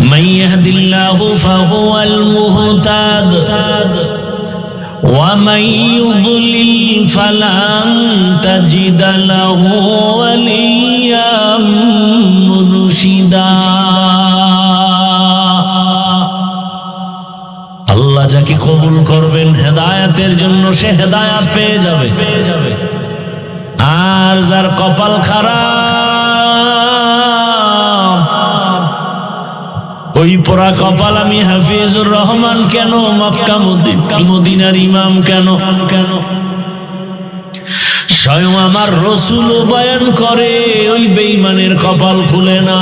মান ইয়াহদিল্লাহু ফাহুয়াল মুহতাদ ওয়া মান ইউদ্লিল ফালান তাজিদা লাহু ওয়ালিয়্যাম মুরশিদা। আল্লাহ যাকে কবুল করবেন হেদায়েতের জন্য সে হেদায়েত পেয়ে যাবে, আর যার কপাল খারাপ ওই পোড়া কপাল আমি হাফিজুর রহমান কেন, মক্কা মদিনার ইমাম কেন, স্বয়ং আমার রাসূল বয়ান করে ওই বেঈমানের কপাল খুলে না।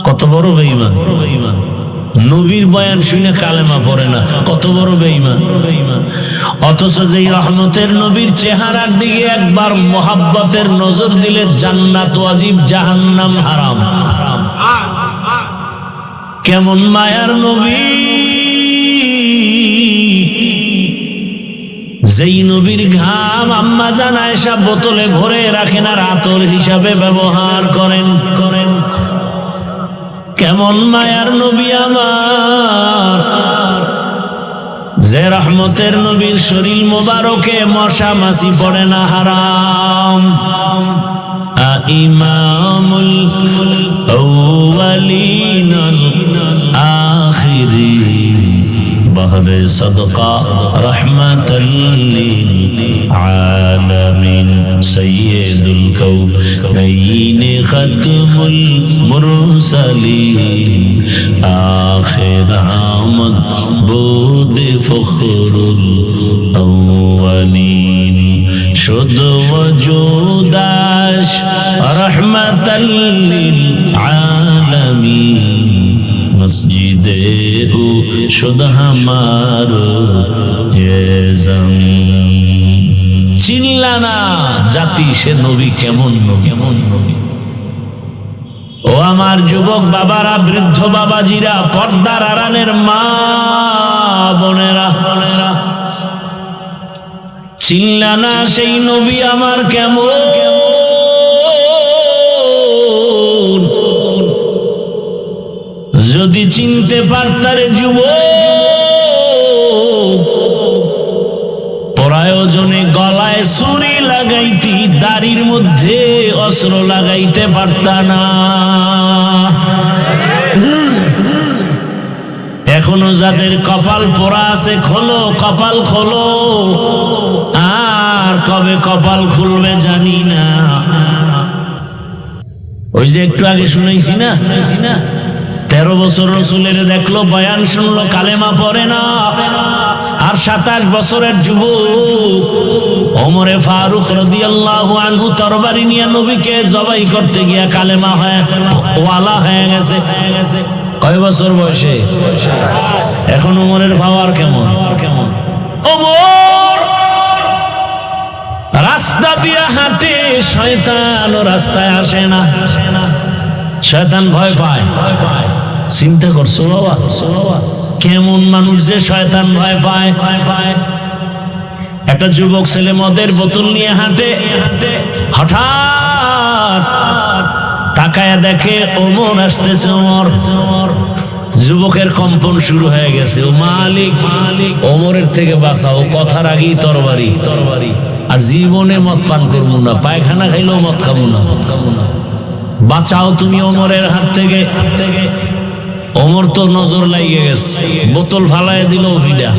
কত বড় বেঈমান, নবীর বয়ান শুনে কালেমা পড়ে না, কত বড় বেঈমান। অথচ যেই রহমতের নবীর চেহারার দিকে একবার মোহাব্বতের নজর দিলে জান্নাত ওয়াজিব জাহান্নাম হারাম। কেমন মায়ার নবী, যেই নবীর ঘাম আম্মা জান আয়েশা বোতলে ভরে রাখেন আর আতর হিসাবে ব্যবহার করেন। কেমন মায়ার নবী আমার, যে রহমতের নবীর শরীর মোবারকে মশা মাছি পড়ে না হারাম। ইমামুল আউয়ালিন আখিরিন বহরে সদকা রহমাতাল লিল আলামিন সাইয়্যিদুল কাউনাইন খাতমুল মুরসালিন আখির আমদ বুদ ফখরুল আউয়ালিন শুদ ওজুদাশ রহমাতাল লিল আলামিন মসজিদে রু শুদ হামারো এ জমিন। চিল্লানা জাতি সে নবী কেমন নবী। ও আমার যুবক বাবারা, বৃদ্ধ বাবাজিরা, পর্দার আড়ালের মা বোনেরা, চিল্লানা সেই নবী আমার কেমন। যদি চিনতে পারতারে যুবক, প্রয়োজনে গলায় ছুরি লাগাইতি, দাড়ির মধ্যে অস্ত্র লাগাইতে পারতা না। এখনো যাদের কপাল পোড়া আছে, খোলো কপাল খোলো, আর কবে কপাল খুলবে জানি না। ওই যে একটু আগে শুনাইছি না, 13 বছর রাসূলের দেখলো, বয়ান শুনলো, কালেমা পড়ে না। আর 27 বছরের যুবক ওমরে ফারুক রাদিয়াল্লাহু আনহু তরবারি নিয়ে নবীকে জবাই করতে গিয়া কালেমা ওয়ালা হয়ে গেছে। কয় বছর বয়সে? এখন ওমরের পাওয়ার কেমন? ওমর রাস্তা দিয়া হাঁটে, শয়তান রাস্তায় আসে না। শয়তান ভয় পায়। চিন্তা করছো বাবা, কেমন মানুষ যে শয়তান ভয় পায়। একটা যুবক ছেলে মদের বোতল নিয়ে হাঁটে, হঠাৎ তাকায়া দেখে ওমর আসতেছে। যুবকের কম্পন শুরু হয়ে গেছে। ও মালিক, ওমরের থেকে বাঁচাও, কথার আগেই তরবারি। আর জীবনে মদ পান করবো না, পায়খানা খাইলেও মদ খাবো না, বাঁচাও তুমি ওমরের হাত থেকে। ওমর তো নজর লাগিয়ে গেছে, বোতল ফালায় দিল ভিডা।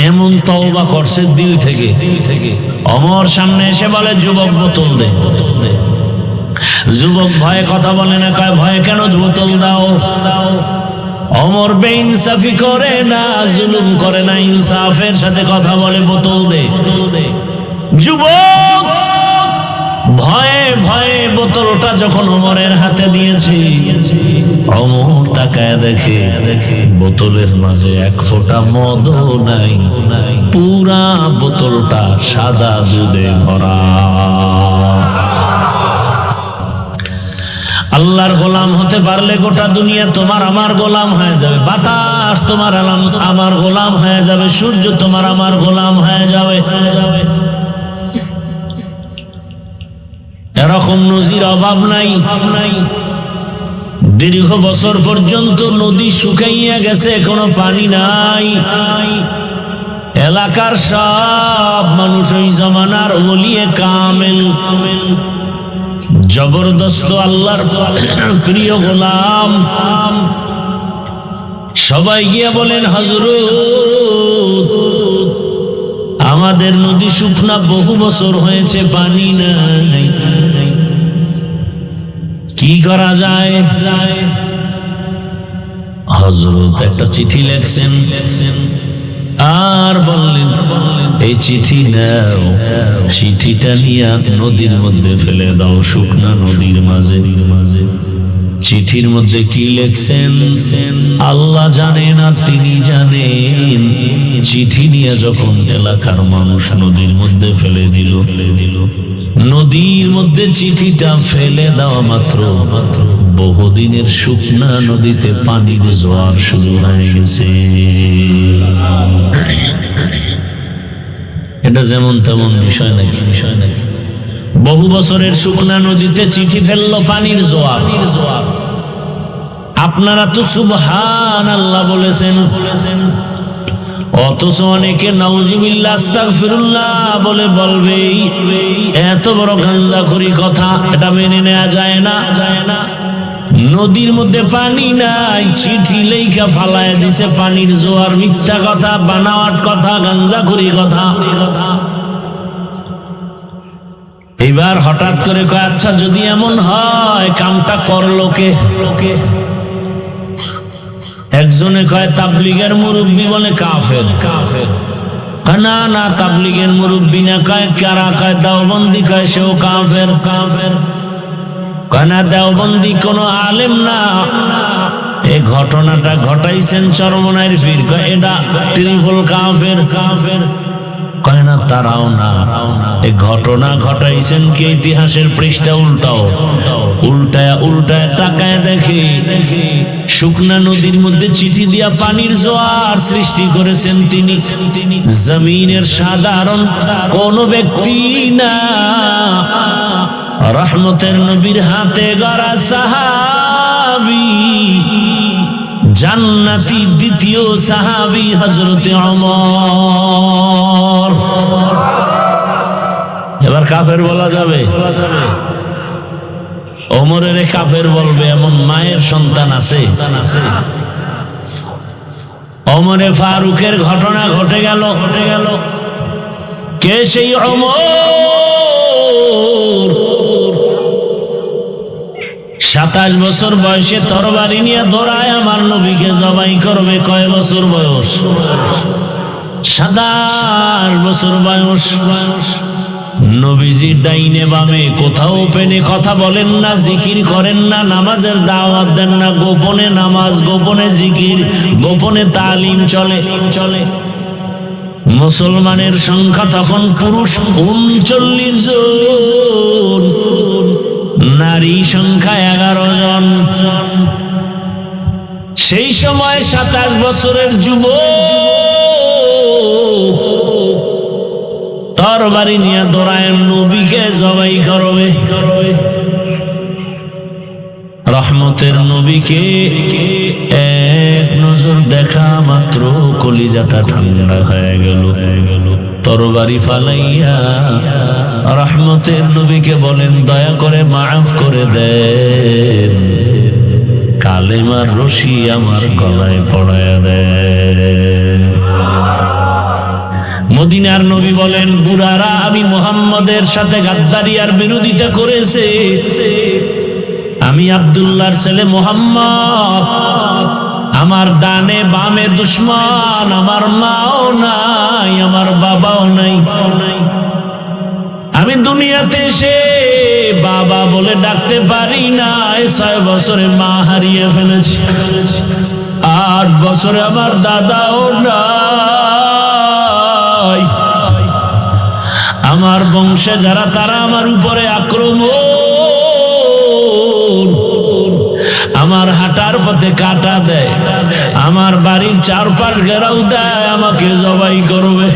এমন তওবা করছে দিল থেকে। ওমর সামনে এসে বলে, যুবক বোতল দে। যুবক ভয়ে কথা বলে না, কয় ভয়ে কেন, বোতল দাও। ওমর বেইনসাফি করে না, জুলুম করে না, ইনসাফের সাথে কথা বলে, বোতল দে। যুবক ভয়ে ভয়ে বোতলটা যখন ওমরের হাতে দিয়েছে, ওমর তাকায় দেখে বোতলের মাঝে এক ফোঁটা মদও নাই, পুরা বোতলটা সাদা দুধে ভরা। আল্লাহর গোলাম হতে পারলে গোটা দুনিয়া তোমার আমার গোলাম হয়ে যাবে। বাতাস তোমার আমার গোলাম হয়ে যাবে, সূর্য তোমার আমার গোলাম হয়ে যাবে। এরকম নজির অভাব নাই। দীর্ঘ বছর পর্যন্ত নদী শুকাইয়া গেছে, কোনো পানি নাই। এলাকার সব মানুষ ওই জমানার ওলিয়ে কামেল, জবরদস্ত আল্লাহর প্রিয় গোলাম, সবাই গিয়া বলেন, হযরত আমাদের নদী শুকনা, বহু বছর হয়েছে, পানি নাই, কি করা যায়? হযরত একটা চিঠি লেখছেন আর বললেন, এই চিঠি নাও, চিঠিটা নিয়ে নদীর মধ্যে ফেলে দাও, শুকনা নদীর মাঝে। চিঠির মধ্যে কি লেখছেন আল্লাহ জানেন আর তিনি জানেন। চিঠি নিয়ে যখন এলাকার মানুষ নদীর মধ্যে ফেলে দিল, নদীর মধ্যে চিঠিটা ফেলে দেওয়া মাত্র বহুদিনের শুকনা নদীতে পানির জোয়ার শুরু হয়ে গেছে। এটা যেমন তেমন বিষয় নাকি? বহু বছরের শুকনা নদীতে চিঠি ফেললো পানির জোয়ার। আপনারা তো সুবহানাল্লাহ বলেছেন, অথচ অনেকে নাউজুবিল্লাহ আস্তাগফিরুল্লাহ বলে বলবে এত বড় গাঁজাখুরি কথা, এটা মেনে নেওয়া যায় না। নদীর মধ্যে পানি নাই, চিঠি লেখা ফালায় দিছে পানির জোয়ার। মিথ্যা কথা, বানাওয়াট কথা, গাঁজাখুরি কথা। এবার হঠাৎ করে কয়, আচ্ছা যদি এমন হয় কামটা করলো কে? একজনে কয় তাবলীগের মুরব্বী, বলে কাফের। না, তাবলীগের মুরব্বী না, কয় কারা? কয় দেওবন্দি, কয় সেও কাফের। কয় না, দেওবন্দি কোনো আলেম না, এই ঘটনাটা ঘটাইছেন চরমনাইর পীর। কয় এটা ট্রিপল কাফের। কয় না, তারাও না, এই ঘটনা ঘটাইছেন কে? ইতিহাসের পৃষ্ঠা উল্টায় তাকায় দেখে শুকনা নদীর মধ্যে চিঠি দিয়া পানির জোয়ার সৃষ্টি করেছেন তিনি। জমিনের সাধারণ কোন ব্যক্তি না, রহমতের নবীর হাতে গড়া সাহাবী, জান্নাতি দ্বিতীয় সাহাবী হযরতে ওমর। এবার কাফের বলা যাবে? ওমরের কাফের বলবে এমন মায়ের সন্তান আছে? ওমরে ফারুকের ঘটনা ঘটে গেল। কে সেই ওমর? 27 বছর বয়সে তরবারি নিয়ে দৌড়ায় আমার নবীকে জবাই করবে। কয় বছর বয়স? 27 বছর বয়স। নবীজি ডাইনে বামে কোথাও পেনে কথা বলেন না, জিকির করেন না, নামাজের দাওয়াত দেন না। গোপনে নামাজ, গোপনে জিকির, গোপনে তালিম চলে। মুসলমানের সংখ্যা তখন পুরুষ 39 জন, নারী সংখ্যা 11 জন। সেই সময় 27 বছরের যুবক তরবারি নিয়ে দৌড়ায় নবীকে জবাই করবে। রহমতের নবীকে এক নজর দেখা মাত্র কলিজাটা ঠান্ডা হয়ে গেল। তরবারি ফালাইয়া রহমতের নবীকে বলেন, দয়া করে মাফ করে দেন, কালেমার রশি আমার গলায় পড়ায়া দেন। মদিনার নবী বলেন, বুড়ারা আমি মুহাম্মদের সাথে গাদ্দারি আর বিরোধিতা করেছে। আমি আব্দুল্লাহর ছেলে মুহাম্মদ, আমার ডানে বামে দুশমন, আমার মাও নাই, আমার বাবাও নাই। আমি দুনিয়াতে এসে বাবা বলে ডাকতে পারি না। 6 বছরে মা হারিয়ে ফেলেছি, 8 বছরে আমার দাদাও নাই। আমার বংশে যারা, তারা আমার উপরে আক্রমণ, আমার হাঁটার পথে কাটা দেয়, আমার বাড়ির চারপাশ ঘেরাও দেয়, আমাকে জবাই করবে।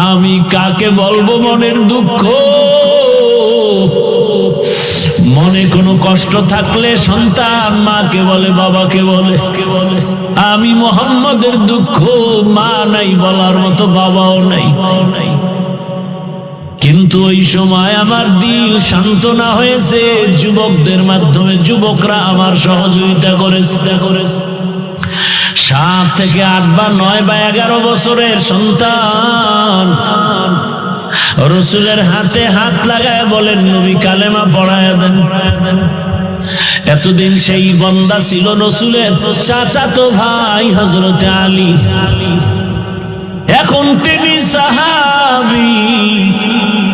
আমি কাকে বলবো মনের দুঃখ? মনে কোনো কষ্ট থাকলে সন্তান মাকে বলে, বাবাকে বলে, আমি মুহাম্মদের দুঃখ মা নাই বলার মতো, বাবাও নাই। কিন্তু ওই সময় আমার দিল সান্ত্বনা হয়েছে যুবকদের মাধ্যমে। যুবকরা আমার সহযোগিতা করেছে। 7 থেকে 8 বা 9 বা 11 বছরের সন্তান রসুলের হাতে হাত লাগায় বলেন, নবী কালেমা পড়ায় দেন। এতদিন সেই বন্দা ছিল রসুলের চাচাতো ভাই হযরতে আলী, এখন তিনি সাহাবী।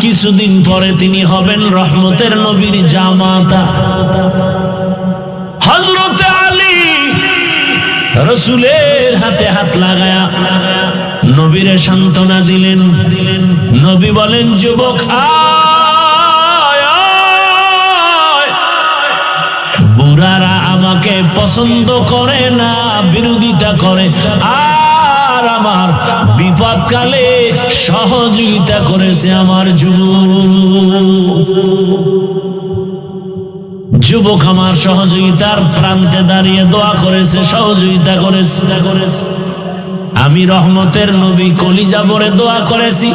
কিছুদিন পরে তিনি হবেন রহমতের নবীর জামাতা। হযরতে আলী রসুলের হাতে হাত লাগায়া নবীরে সান্ত্বনা দিলেন। নবী বলেন, যুবক আয়, বুড়ারা আমাকে পছন্দ করে না, বিরোধিতা করে, আর আমার বিপদকালে সহযোগিতা করেছে আমার যুবক আমার সহযোগিতার প্রান্তে দাঁড়িয়ে দোয়া করেছে, সহযোগিতা করেছে। আমি রহমতের নবী কলিজা ভরে দোয়া করেছি,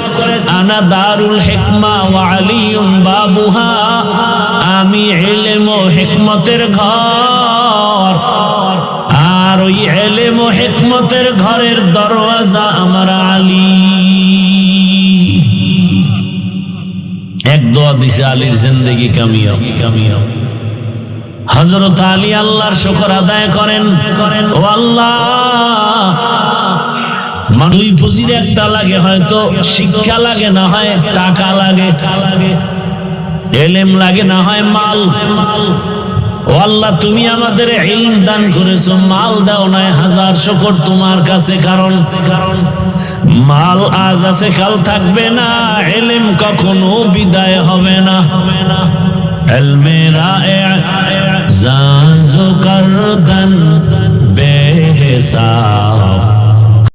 আনা দারুল হিকমা ওয়া আলিয়ুন বাবুহা, আমি ইলম ও হিকমতের ঘর, আর ওই ইলম ও হিকমতের ঘরের দরওয়াজা আমার আলী। এক দোয়া দিছে, আলীর জিন্দেগি কামিয়াব। হযরত আলী আল্লাহর শুকর আদায় করেন, ও আল্লাহ, দুই পুঁজির একটা লাগে, হয়তো শিক্ষা লাগে, না হয় টাকা লাগে, ইলম লাগে, না হয় মাল। ও আল্লাহ, তুমি আমাদের ইলম দান করেছো, মাল দাও নাই, হাজার শুকর তোমার কাছে। কারণ মাল আজ আছে, কাল থাকবে না, ইলম কখনো বিদায় হবে না। ইলমে রায়ে জাজো করদন বেহিসাব